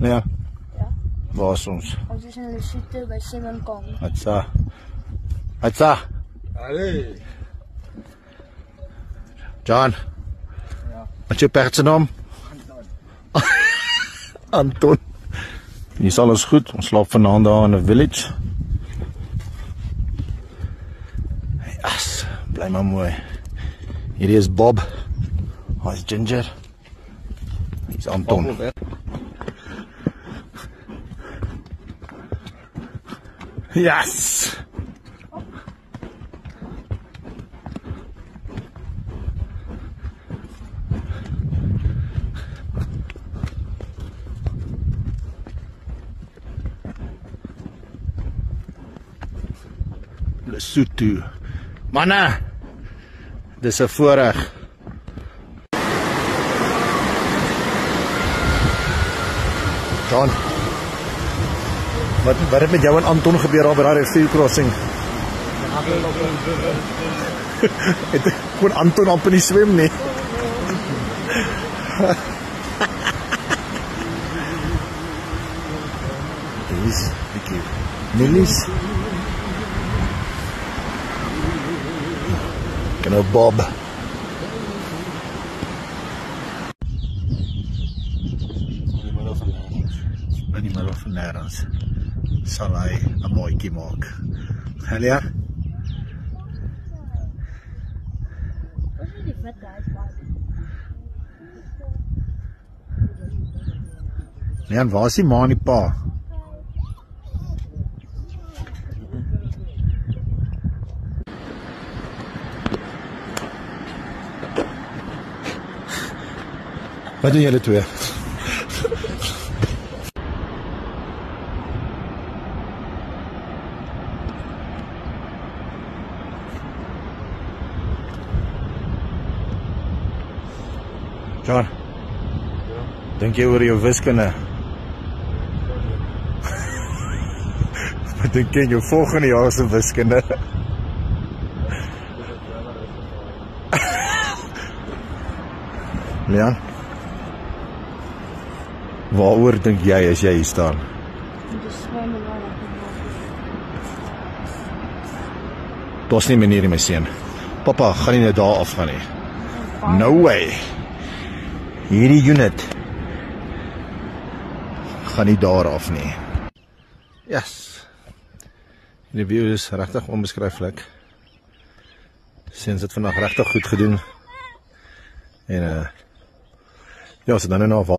Ja. Ja. Waar is ons? Ons is in Lesotho by Simon Kong. Hatsa. Hatsa. Allee. John. Ja. Wat is jou perd se naam? Anton. Hier is alles goed. Ons slaap vanaand daar in 'n village. Yes, bly maar mooi. Hierdie is Bob. Hy is Ginger. Hier is Anton. Yes! Lesotho. Manne, dis 'n voorreg. John, wat het met jou en Anton gebeur daar by daai rivierkrossing? Het kon Anton amper nie swem nie. Dis bietjie. Millies. Genau Bob. In die middel van nêrens sal hy 'n mooitjie maak. Helia? Nee, en waar is die ma en die pa? Wat doen julle twee? John, dink jy oor jou wiskunde? Wat dink jy in jou volgende jaar se wiskunde? Leon? Waaroor dink jy as jy hier staan? Daar's nie manier nie, my seun. Papa, gaan nie nou daar afgaan nie. No way. Hierdie unit gaan nie daar af nie. Yes. Die view is regtig onbeskryflik. Seuns het vandag regtig goed gedoen. En ja, ons het dan nou